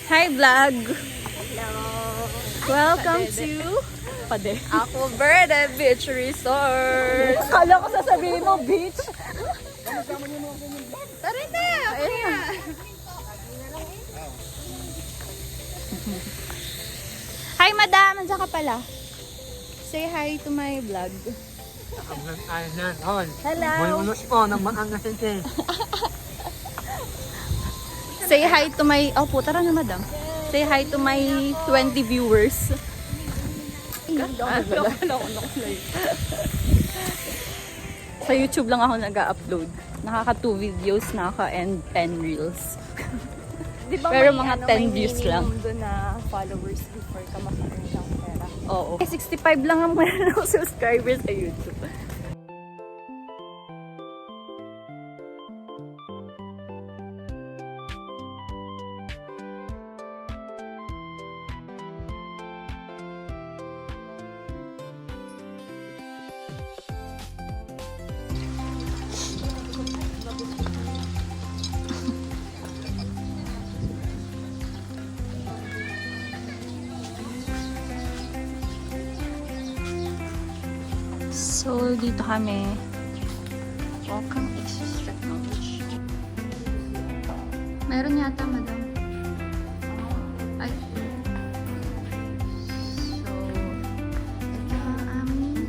Hi vlog! Hello! Welcome to Pade. Aqua Verde Beach Resort! Kala ko sasabihin mo beach. Tara na! Hi madam! Nandiyan ka pala. Say hi to my vlog. Hello! Say hi to my... Opo, tara na madam. Say hi to my 20 viewers. Sa YouTube lang ako nag-upload. Nakaka 2 videos, nakaka 10 reels. Diba Pero mga 10 views lang. doon na followers before ka maka-earn ng pera? Oo. 65 lang ang mga subscribers sa YouTube. So, dito kami. Welcome Access Technology. Meron yata, madam. Ay. So, ito ang aming...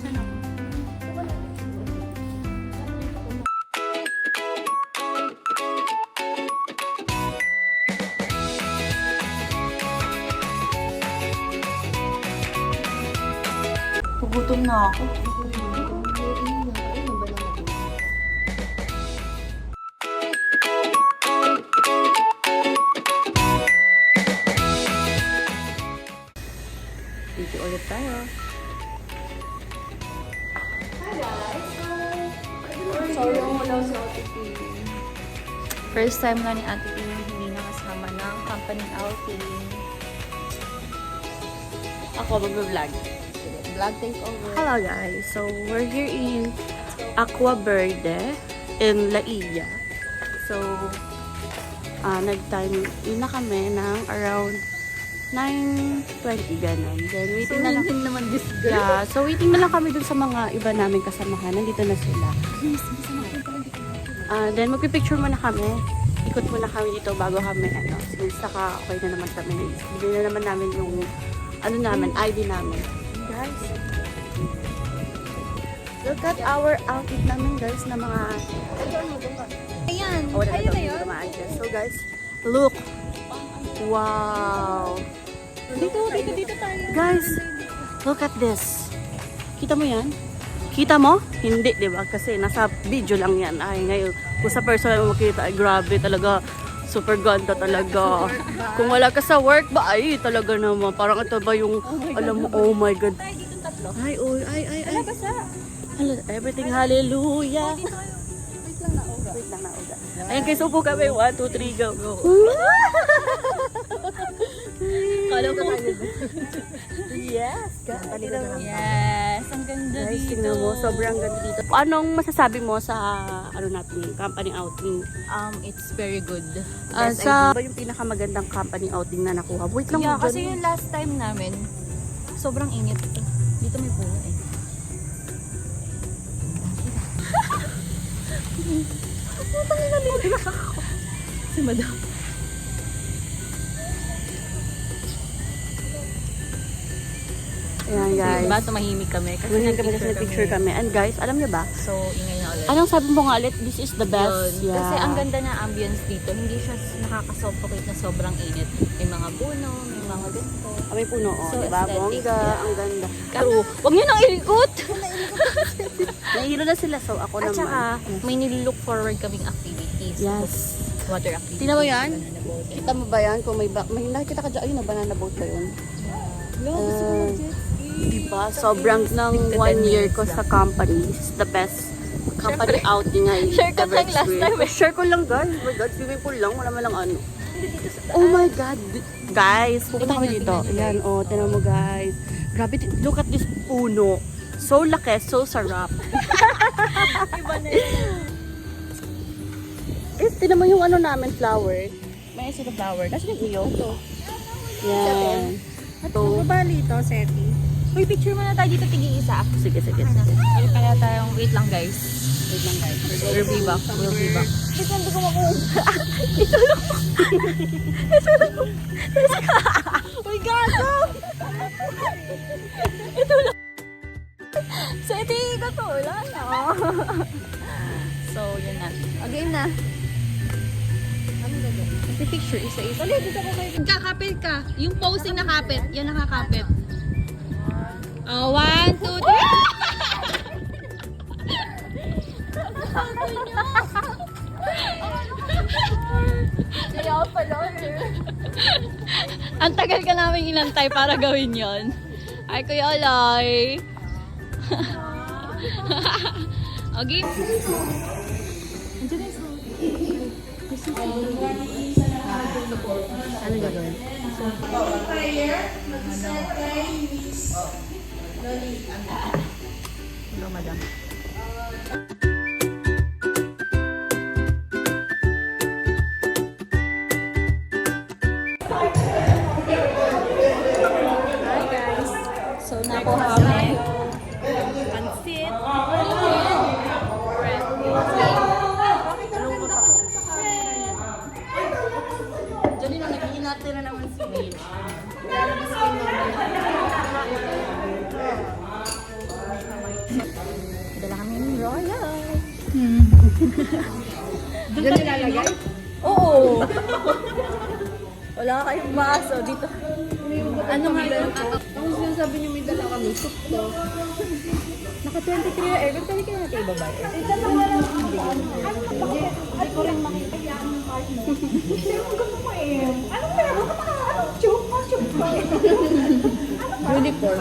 Saan ako? Gugutom na ako. Dito ulit tayo. Sorry, wala si Ate P. First time nga ni Ate P hindi nakasama ng company outing. Ako mag-vlog. Vlog takeover. Hello guys, so we're here in Aqua Verde in La Illa. So, nag-time in na kami ng around 9:20 ganun. Then waiting na lang. naman this girl. Yeah, so waiting na lang kami dun sa mga iba namin kasamahan. Nandito na sila. Then magpipicture muna kami. Ikot muna kami dito bago kami since naka okay na naman kami. Bigyan na naman namin yung ID namin. Guys, look at our outfit namin guys na mga Ayan. ayun na yun. So guys, look. Wow. Dito tayo. Guys, look at this. Kita mo yan? Kita mo? Hindi, di ba? Kasi nasa video lang yan. Ay, ngayon, kung sa personal mo makita, ay grabe talaga. Super ganda talaga. Kung wala ka sa work ba, ay talaga naman. Parang ito ba yung, alam mo, oh my God. Ay, oh, ay. Everything, hallelujah. Wait lang na, Oga. Ayan, guys, upo kami. 1, 2, 3, go. Kala ko. Yes. Yes. Ang ganda Guys, dito. tingnan mo, sobrang ganda dito. Anong masasabi mo sa natin, company outing? It's very good. Ba yung pinakamagandang company outing na nakuha? Wait lang, Yeah, John. kasi yung last time namin, sobrang init. Dito may puno eh. Si madam. Ayan, guys. Diba, tumahimik kami. Kasi Ganyan kami kasi nag-picture kami. And guys, alam niyo ba? So, ingay na ulit. Anong sabi mo nga ulit? This is the best. Yun. Yeah. Kasi ang ganda na ambience dito. Hindi siya nakaka-suffocate na sobrang init. May mga puno, may mga ganito. May puno, oh. So diba? aesthetic, Bongga, yeah. ang ganda. Pero, huwag niyo nang ilikot! Nahihilo na sila, so ako At naman. saka, may nilook forward kaming activities. Yes. Water activities. Tingnan mo yan? banana boating. Kita mo ba yan? Kung may nakikita ka dyan, ayun na, banana boat ba yun? Diba? Sobrang ng 1 year ko sa company. It's the best company outing I Share ko ever lang last experienced. time eh. Share ko lang guys. Oh my God, swimming pool lang. Wala man lang ano. Oh my God. Guys, pupunta kami dito. Ayan, oh, tingnan mo guys. Grabe, look at this puno. So laki, so sarap. Iba na yun. Tinan mo yung ano namin, flower. May sino flower. Kasi yung iyo. Ito. Yan. Ito. Bali ito, Seti. Uy, picture muna tayo dito, tig-isa. Sige. Ay, kaya tayong, wait lang guys. Wait lang guys. We'll be back. Ito lang ko ako. Uy, gago! Ito lang. Seti, ka to. Wala na. So, yun na. Game na. Picture isa-isa. Dali, dito ko kayo. Kakapit ka. Yung posing nakapit. Yan nakakapit. Oh, 1, 2, 3. Kaya pala. Ang tagal ka namin inantay para gawin yon. Ay, Kuya Oloy. Okay. Ano gagawin? Hello, madam. Hi guys. So nakuha kami pansit. Diyan yung nag-iinate na naman si Wayne. Dala kami ng royal. Diyan nilalagay? Oo. Wala kayong baso dito. Ano nga yun? Ang sinasabi niyo may dala kami, soup to. Naka 23 na air. Pwede kaya natin ibaba air. Dalawa lang. Hindi ko rin makita yung part mo. Hindi mo gusto mo eh. Anong meron? Anong tube? Anong tube ba? Uniform.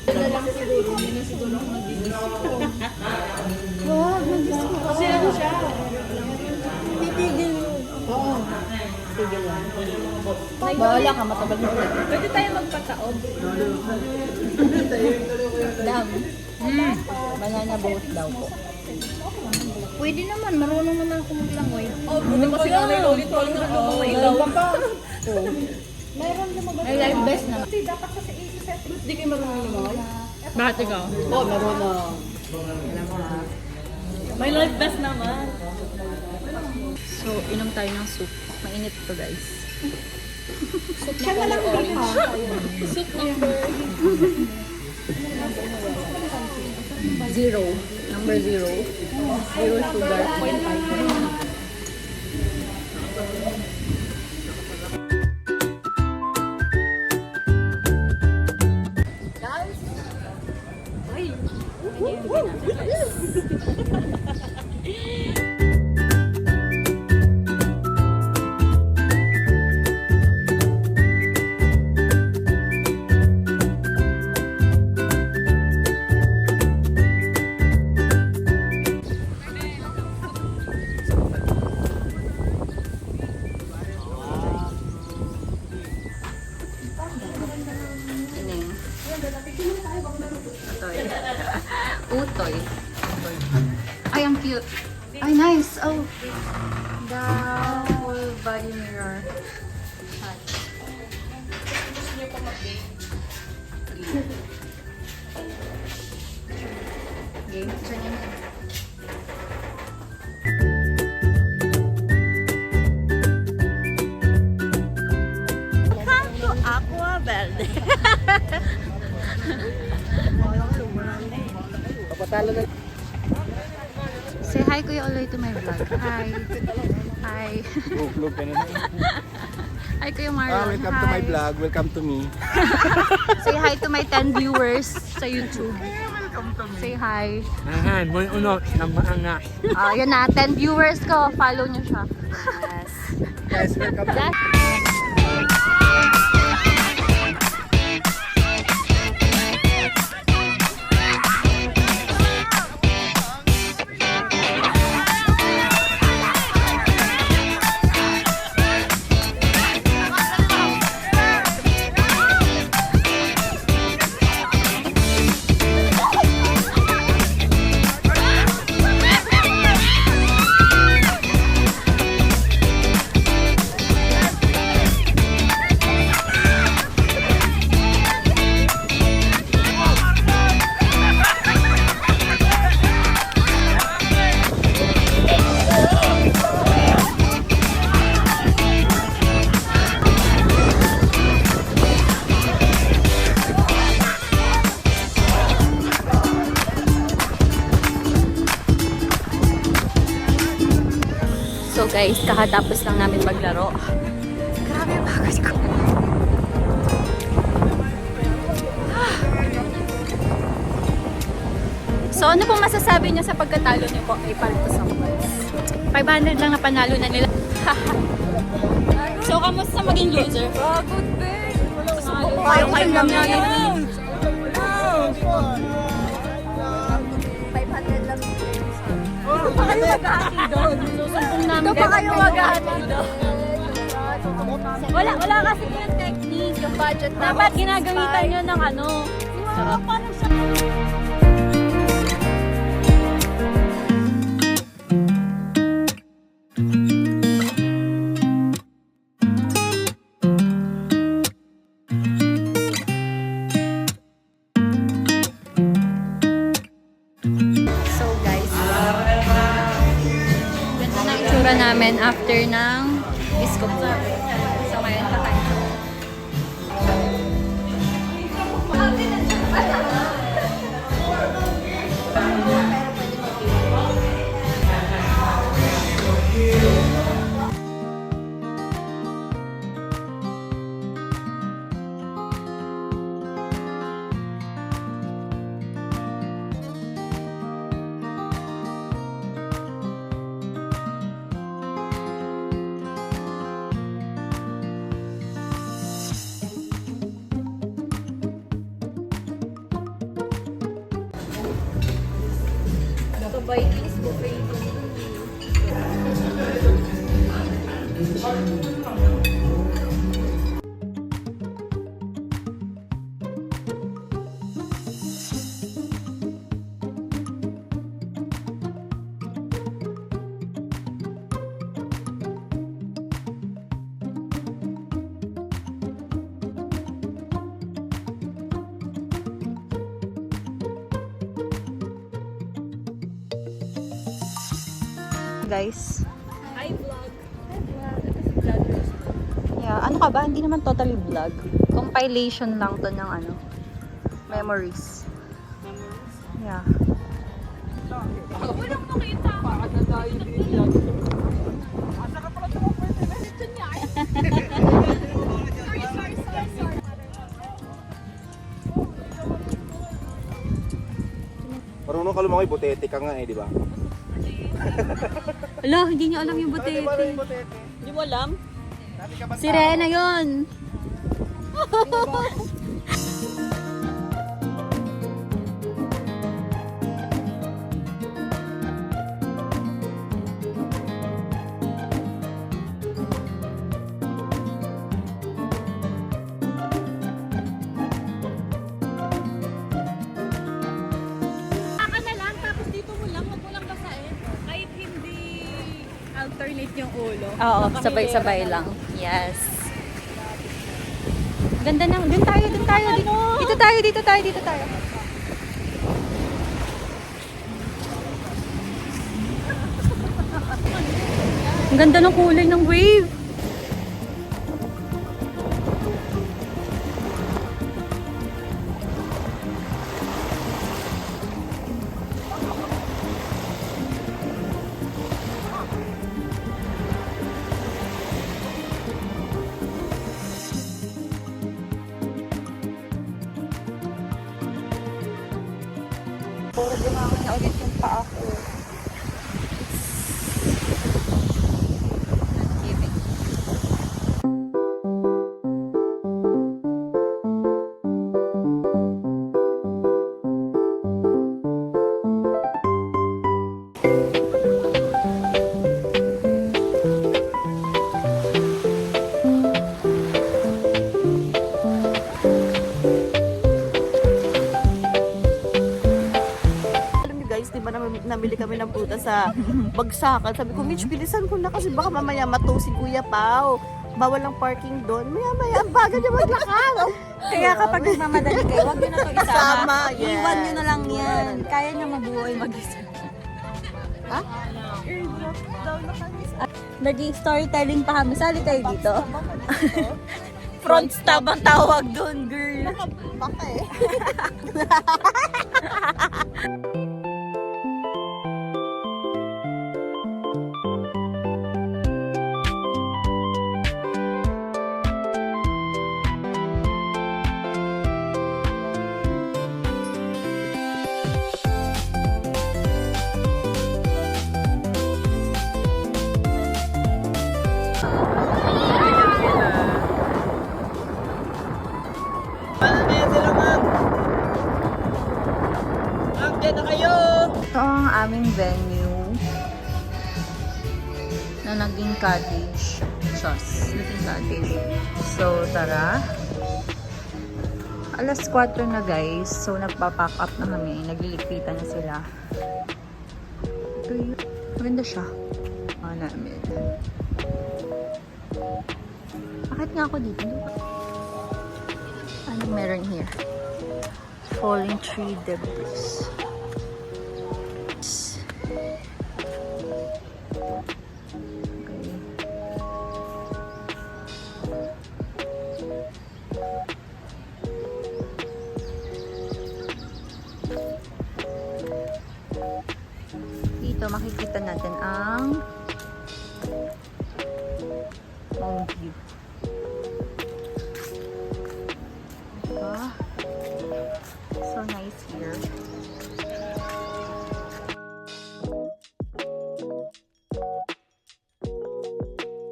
Dala siguro. Hindi na siguro ako mag-disco. Wag, mag-disco. Kasi ano siya? Titigil mo. Oo. Tigil lang. Bahala ka, matagal mo. Pwede tayo magpataob. Dam. Banana boat daw po. Pwede naman. Marunong naman ako maglangoy. Oh, buti kasi nanay ulit-ulit na lumawilaw. Meron lumabas. May life best naman. Kasi dapat kasi i-set. Hindi kayo marunong lumangoy? Bakit ikaw? Oo, marunong. May life best naman. So, inom tayo ng soup. Mainit to guys. Siya na lang ulit ha. Soup number 0. Number 0. 0 sugar. 0.5. Utoy. Ay, ang cute. Ay, nice. Oh. The full body mirror. Game. Turn your head. Come to Aqua Verde. Say hi, Kuya Oloy, to my vlog. Hi. Hi. Look, Hi, Kuya Marlon. welcome to my vlog. Welcome to me. Say hi to my 10 viewers sa YouTube. Say hi. Ahan, mo uno, namaanga. Yan na, 10 viewers ko. Follow nyo siya. Guys, welcome to guys, kakatapos lang namin maglaro. Grabe yung pagod ko. So, ano pong masasabi niyo sa pagkatalo niyo po kay Paltos Sampals? 500 lang na panalo na nila. So, kamusta maging loser? Good, babe. Ayaw kayo lang yan. 500 lang. Ito pa kayo maghahati doon. Susumpong namin. Ito pa kayo maghahati doon. Wala kasi yung technique. Yung budget na. Dapat ginagamitan nyo ng ano. Paano siya? So guys, ganda na itsura namin after ng disco ball. So ngayon kakain. Vikings buffet. Guys. Hi, vlog. Yeah, ano ka ba? Hindi naman totally vlog. Compilation lang to ng ano, memories. Yeah. Walang makita. Marunong ka lumaki, butete ka nga eh, di ba? Ala, hindi niya alam yung butete. Hindi mo alam? Si Rena yun. Alternate yung ulo. Oo, sabay-sabay lang. Yes. Ganda ng, dun tayo. Dito tayo. Ang ganda ng kulay ng wave. Puro bumangin na ulit yung paa ko. Giving. Namili kami ng puta sa Bagsakan. Sabi ko, Mitch, bilisan ko na kasi baka mamaya matow si Kuya Pao. Bawal ang parking doon. Maya, ang baga niya maglakad. Kaya kapag nagmamadali kayo, huwag nyo na ito isama. Yes. Iwan nyo na lang yan. Kaya nyo mabuhay mag-isa. Ha? Naging storytelling pa kami. Sali kayo dito. Front stab ang tawag doon, girl. Baka eh. aming venue na naging cottage. Chos, naging cottage. So, tara. Alas 4 na guys. So, nagpa-pack up na kami. Nagliligpitan na sila. Ito yun. Maganda siya. Namin. Bakit nga ako dito? Anong meron here? Falling tree debris. Okay. Dito makikita natin ang Mount View. Diba? So nice here.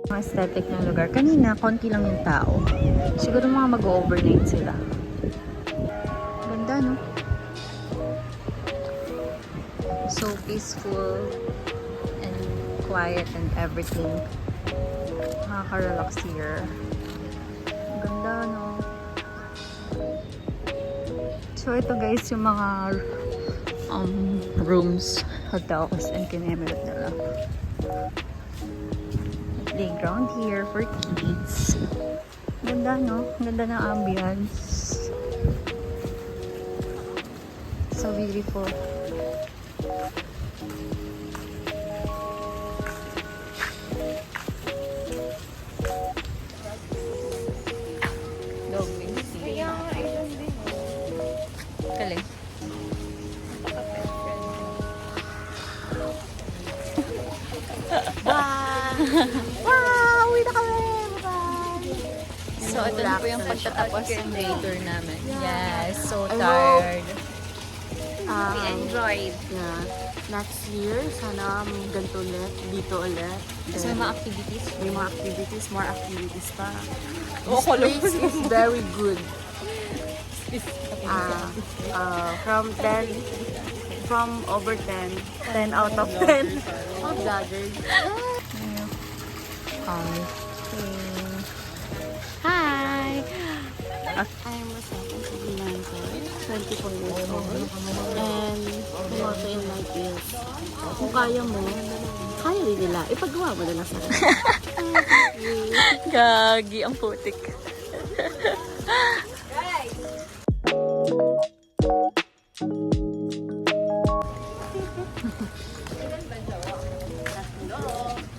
Ang aesthetic ng lugar. Kanina, konti lang yung tao. Siguro mga mag-overnight sila. Ganda, no? So peaceful and quiet and everything. Nakaka-relax here. Ang ganda, no? So, ito guys, yung mga rooms, hotels, and kinemerat nila. Playground here for kids. Ganda, no? Ganda ng ambience. So beautiful. Galing. Wow! Uwi na kami! Bye! So, ito na po yung pagtatapos ng day tour namin. Yes, so I tired. We enjoyed. Yeah. Next year, sana may ganito ulit, dito ulit. So, may mga activities. May mga activities, more activities pa. Oh, This place is very good. From over 10, 10 out of 10. Oh, vloggers. Hi! I'm Rosetta Siginanco, 24 years old. And motto in life is, kung kaya mo, kaya rin nila. Ipagawa mo na lang sa akin. Gagi, ang putik.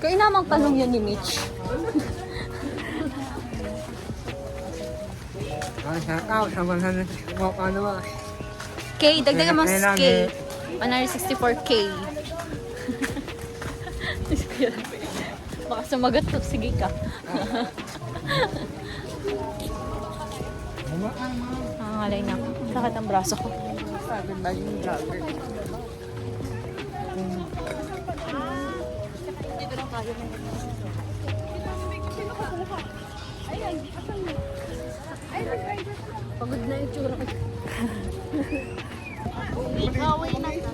Kaya namang tanong yun ni Mitch. K, dagdagan mo sa K. 164K. Baka sumagot to. Sige ka. Nangangalay na ako. Sakit ang braso ko. Sabi ba yung vlogger? Dito lang tayo. Pagod na yung tsura ko. Ikaw ay nasa.